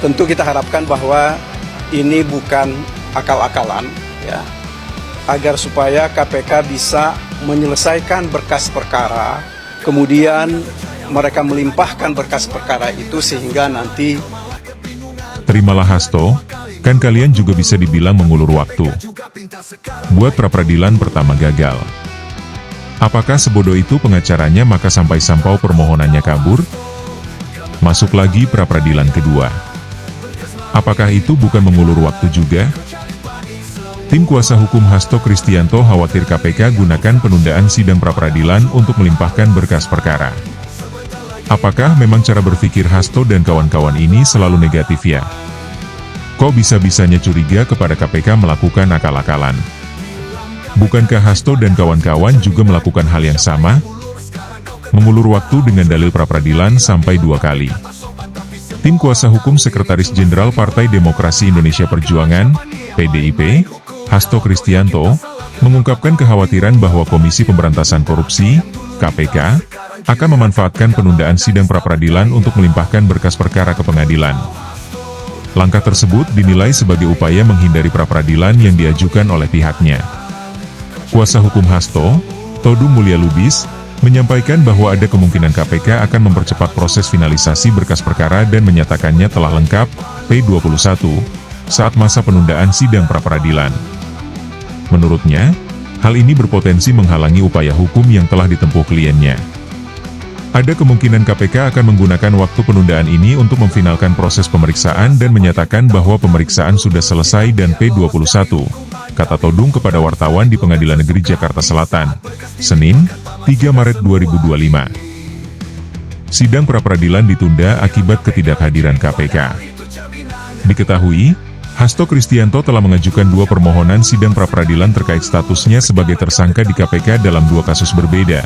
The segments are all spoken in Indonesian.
Tentu kita harapkan bahwa ini bukan akal-akalan, ya, agar supaya KPK bisa menyelesaikan berkas perkara, kemudian mereka melimpahkan berkas perkara itu sehingga nanti. Terimalah Hasto, kan kalian juga bisa dibilang mengulur waktu. Buat pra-peradilan pertama gagal. Apakah sebodoh itu pengacaranya maka sampai sampau permohonannya kabur? Masuk lagi pra-peradilan kedua. Apakah itu bukan mengulur waktu juga? Tim kuasa hukum Hasto Kristianto khawatir KPK gunakan penundaan sidang pra-peradilan untuk melimpahkan berkas perkara. Apakah memang cara berpikir Hasto dan kawan-kawan ini selalu negatif ya? Kok bisa-bisanya curiga kepada KPK melakukan akal-akalan? Bukankah Hasto dan kawan-kawan juga melakukan hal yang sama? Mengulur waktu dengan dalil pra-peradilan sampai 2 kali. Tim kuasa hukum Sekretaris Jenderal Partai Demokrasi Indonesia Perjuangan, PDIP, Hasto Kristianto, mengungkapkan kekhawatiran bahwa Komisi Pemberantasan Korupsi, KPK, akan memanfaatkan penundaan sidang pra-peradilan untuk melimpahkan berkas perkara ke pengadilan. Langkah tersebut dinilai sebagai upaya menghindari pra-peradilan yang diajukan oleh pihaknya. Kuasa hukum Hasto, Todung Mulya Lubis, menyampaikan bahwa ada kemungkinan KPK akan mempercepat proses finalisasi berkas perkara dan menyatakannya telah lengkap, P21, saat masa penundaan sidang pra-peradilan. Menurutnya, hal ini berpotensi menghalangi upaya hukum yang telah ditempuh kliennya. Ada kemungkinan KPK akan menggunakan waktu penundaan ini untuk memfinalkan proses pemeriksaan dan menyatakan bahwa pemeriksaan sudah selesai dan P21, kata Todung kepada wartawan di Pengadilan Negeri Jakarta Selatan, Senin, 3 Maret 2025. Sidang pra-peradilan ditunda akibat ketidakhadiran KPK. Diketahui, Hasto Kristianto telah mengajukan 2 permohonan sidang pra-peradilan terkait statusnya sebagai tersangka di KPK dalam 2 kasus berbeda,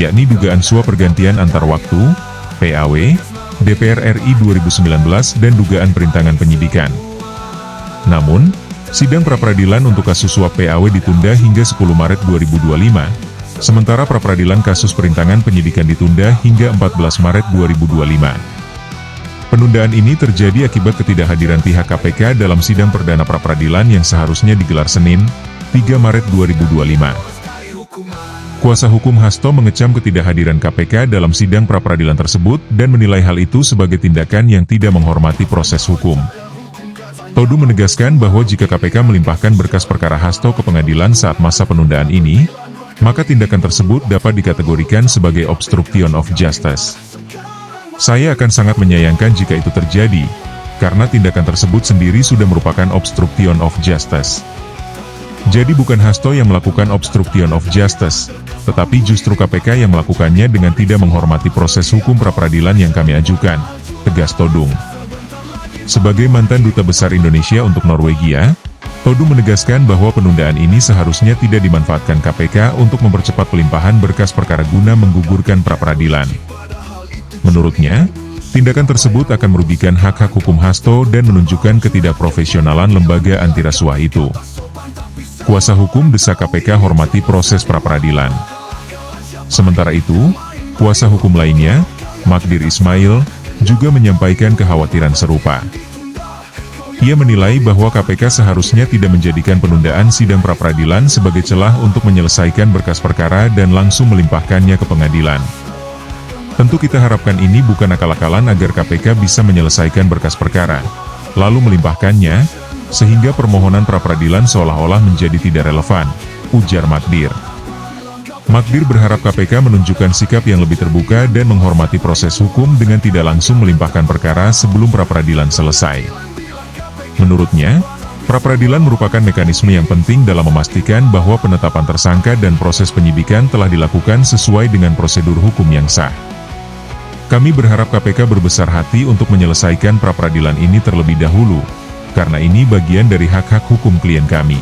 yakni dugaan suap pergantian antar waktu, PAW, DPR RI 2019 dan dugaan perintangan penyidikan. Namun, sidang pra-peradilan untuk kasus suap PAW ditunda hingga 10 Maret 2025, sementara pra-peradilan kasus perintangan penyidikan ditunda hingga 14 Maret 2025. Penundaan ini terjadi akibat ketidakhadiran pihak KPK dalam sidang perdana pra-peradilan yang seharusnya digelar Senin, 3 Maret 2025. Kuasa hukum Hasto mengecam ketidakhadiran KPK dalam sidang pra-peradilan tersebut dan menilai hal itu sebagai tindakan yang tidak menghormati proses hukum. Todung menegaskan bahwa jika KPK melimpahkan berkas perkara Hasto ke pengadilan saat masa penundaan ini, maka tindakan tersebut dapat dikategorikan sebagai obstruction of justice. Saya akan sangat menyayangkan jika itu terjadi, karena tindakan tersebut sendiri sudah merupakan obstruction of justice. Jadi bukan Hasto yang melakukan obstruction of justice, tetapi justru KPK yang melakukannya dengan tidak menghormati proses hukum pra-peradilan yang kami ajukan, tegas Todung. Sebagai mantan Duta Besar Indonesia untuk Norwegia, Todung menegaskan bahwa penundaan ini seharusnya tidak dimanfaatkan KPK untuk mempercepat pelimpahan berkas perkara guna menggugurkan pra-peradilan. Menurutnya, tindakan tersebut akan merugikan hak-hak hukum Hasto dan menunjukkan ketidakprofesionalan lembaga anti rasuah itu. Kuasa hukum desak KPK hormati proses pra-peradilan. Sementara itu, kuasa hukum lainnya, Magdir Ismail, juga menyampaikan kekhawatiran serupa. Ia menilai bahwa KPK seharusnya tidak menjadikan penundaan sidang pra-peradilan sebagai celah untuk menyelesaikan berkas perkara dan langsung melimpahkannya ke pengadilan. Tentu kita harapkan ini bukan akal-akalan agar KPK bisa menyelesaikan berkas perkara, lalu melimpahkannya, sehingga permohonan pra-peradilan seolah-olah menjadi tidak relevan, ujar Magdir. Magdir berharap KPK menunjukkan sikap yang lebih terbuka dan menghormati proses hukum dengan tidak langsung melimpahkan perkara sebelum pra-peradilan selesai. Menurutnya, pra-peradilan merupakan mekanisme yang penting dalam memastikan bahwa penetapan tersangka dan proses penyidikan telah dilakukan sesuai dengan prosedur hukum yang sah. Kami berharap KPK berbesar hati untuk menyelesaikan pra-peradilan ini terlebih dahulu, karena ini bagian dari hak-hak hukum klien kami.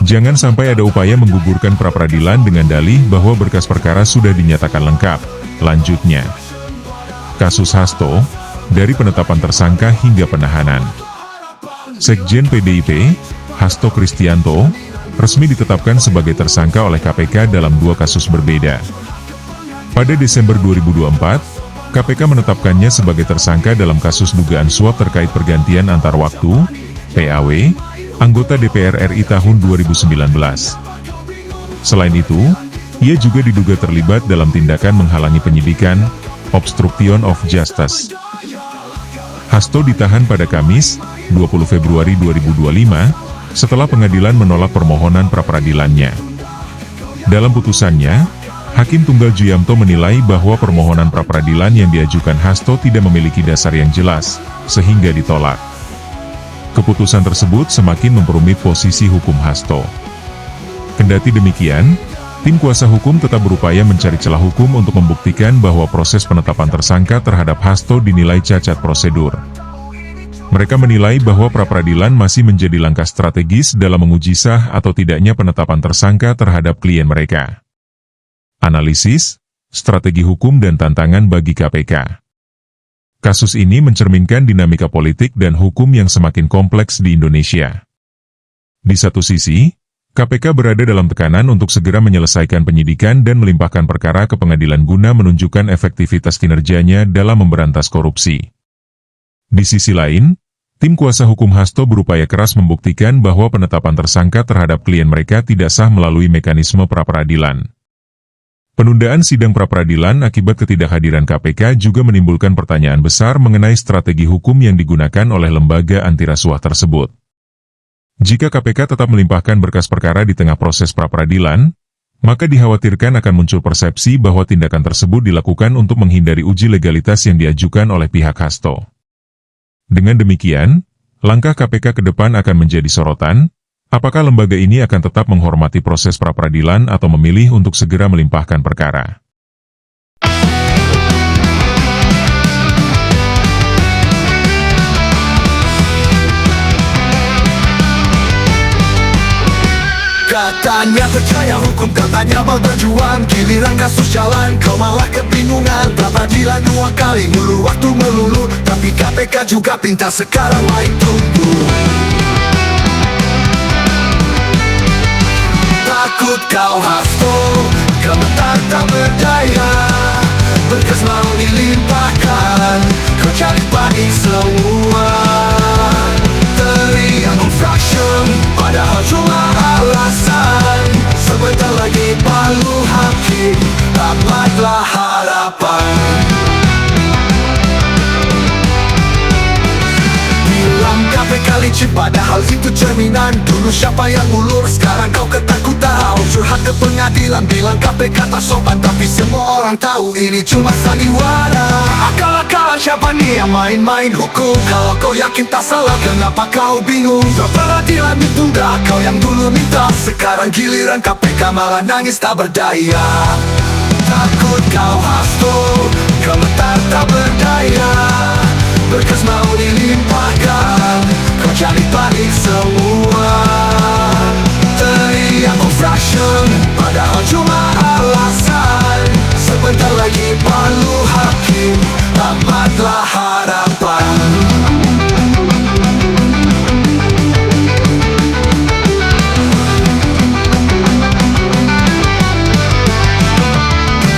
Jangan sampai ada upaya menggugurkan pra-peradilan dengan dalih bahwa berkas perkara sudah dinyatakan lengkap, lanjutnya. Kasus Hasto, dari penetapan tersangka hingga penahanan. Sekjen PDIP, Hasto Kristianto, resmi ditetapkan sebagai tersangka oleh KPK dalam 2 kasus berbeda. Pada Desember 2024, KPK menetapkannya sebagai tersangka dalam kasus dugaan suap terkait pergantian antar waktu, PAW, anggota DPR RI tahun 2019. Selain itu, ia juga diduga terlibat dalam tindakan menghalangi penyidikan, obstruction of justice. Hasto ditahan pada Kamis, 20 Februari 2025, setelah pengadilan menolak permohonan pra-peradilannya. Dalam putusannya, Hakim Tunggal Juyamto menilai bahwa permohonan pra-peradilan yang diajukan Hasto tidak memiliki dasar yang jelas, sehingga ditolak. Keputusan tersebut semakin memperumit posisi hukum Hasto. Kendati demikian, tim kuasa hukum tetap berupaya mencari celah hukum untuk membuktikan bahwa proses penetapan tersangka terhadap Hasto dinilai cacat prosedur. Mereka menilai bahwa pra-peradilan masih menjadi langkah strategis dalam menguji sah atau tidaknya penetapan tersangka terhadap klien mereka. Analisis, strategi hukum dan tantangan bagi KPK. Kasus ini mencerminkan dinamika politik dan hukum yang semakin kompleks di Indonesia. Di satu sisi, KPK berada dalam tekanan untuk segera menyelesaikan penyidikan dan melimpahkan perkara ke pengadilan guna menunjukkan efektivitas kinerjanya dalam memberantas korupsi. Di sisi lain, tim kuasa hukum Hasto berupaya keras membuktikan bahwa penetapan tersangka terhadap klien mereka tidak sah melalui mekanisme pra-peradilan. Penundaan sidang pra-peradilan akibat ketidakhadiran KPK juga menimbulkan pertanyaan besar mengenai strategi hukum yang digunakan oleh lembaga anti rasuah tersebut. Jika KPK tetap melimpahkan berkas perkara di tengah proses pra-peradilan, maka dikhawatirkan akan muncul persepsi bahwa tindakan tersebut dilakukan untuk menghindari uji legalitas yang diajukan oleh pihak Hasto. Dengan demikian, langkah KPK ke depan akan menjadi sorotan. Apakah lembaga ini akan tetap menghormati proses pra-peradilan atau memilih untuk segera melimpahkan perkara? Katanya percaya hukum, katanya mau berjuang, giliran kasus jalan, kau malah kebingungan. Pra-peradilan 2 kali, ngulur waktu melulu, tapi KPK juga pintar sekarang main tunggu. Takut kau Hasto, gemetar tak berdaya, berkas mau dilimpahkan, kau cari panik semua. Teriak obstruction, padahal cuma alasan. Sebentar lagi palu hakim, tamatlah harapan. Bilang KPK licin, padahal itu cerminan. Dulu siapa yang ulur, sekarang kau ketakutan. Curhat ke pengadilan, bilang KPK tak sopan, tapi semua orang tahu ini cuma sandiwara. Akal-akalan siapa nih yang main-main hukum? Kalau kau yakin tak salah, kenapa kau bingung? Pra-peradilan ditunda, kau yang dulu minta, sekarang giliran KPK malah nangis tak berdaya. Takut kau Hasto, gemetar tak berdaya, berkas mau dilimpahkan, kau cari panik semua. Teriak obstruction, padahal cuma alasan. Sebentar lagi palu hakim, tamatlah harapan.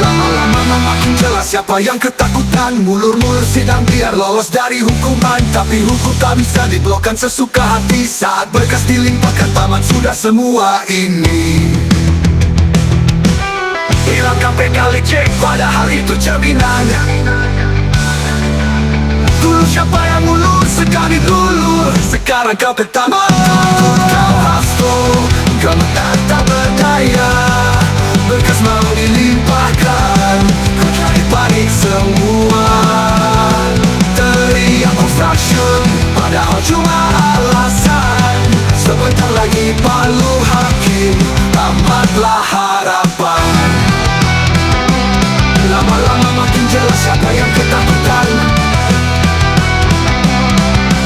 Lama-lama makin jelas siapa yang ketakutan. Mulur-mulur sidang biar lolos dari hukuman, tapi hukum tak bisa diblokkan sesuka hati. Saat berkas dilimpahkan tamat sudah semua ini. Bilang KPK licik, padahal itu cerminan. Dulu siapa yang ulur, sekali dulu, sekarang kau ketamat. Kau Hasto, gemetar tak berdaya, berkas mau dilimpahkan, kau cari panik semua. Teriak obstruction, padahal cuma alasan. Sebentar lagi palu hakim, tamatlah harapan. Lama-lama makin jelas siapa yang ketakutan.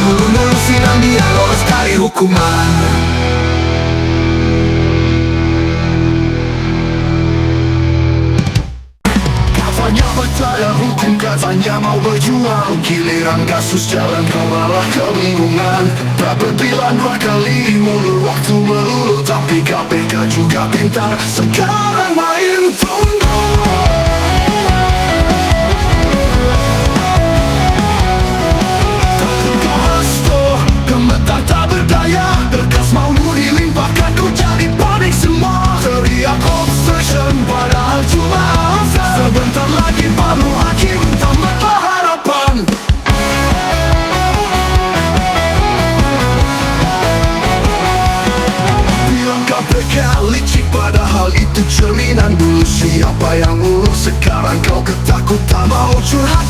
Mulur-mulur sidang dia lolos dari hukuman. Katanya percaya hukum, katanya mau berjuang, giliran kasus jalan kau malah kebingungan. Pra-peradilan 2 kali, mulur waktu melulu, tapi KPK juga pintar, sekarang main tunggu.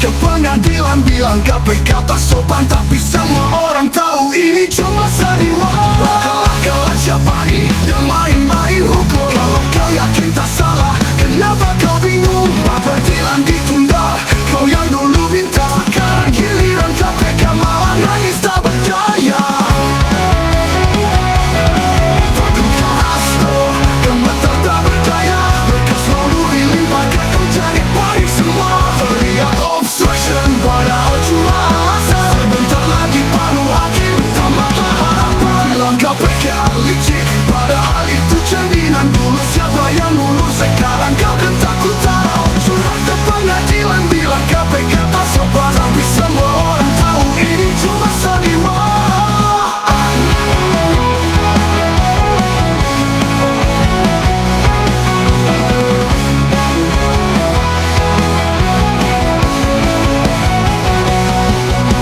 ke pengadilan bilang KPK tak sopan, tapi semua orang tahu ini cuma sandiwara. Akal-akalan siapa ini yang main-main hukum? Kalau kau yakin tak salah, kenapa kau bingung? Pengadilan ditunda, kau yang dulu minta. Sekarang giliran KPK malah nangis tak berdaya. Tertukar Hasto, gemetar tak berdaya. Bekas lalu dilimpahkan kau jadi paling semua. Teriak obstruction padahal cuma alasan. Sebentar lagi paruh hakim, tamatlah harapan. Bilang KPK licik, padahal itu cerminan dulu. Siapa yang lulus, sekarang kau kan takut tahu. Curhat ke pengadilan bilang KPK tak sopan, tapi semua orang tahu ini cuma sandiwara.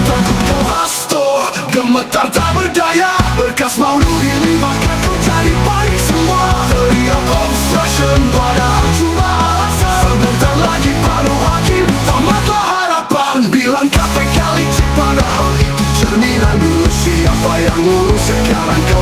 Tertukar Hasto, gemetar tak berdaya. Berkas mau dilimpahkan kau cari paling semua. Teriak obstruction padahal cuma alasan. Sebentar lagi paruh hakim, tamatlah harapan. Bilang KPK licik, padahal itu cerminan dulu. Siapa yang lulus, sekarang kau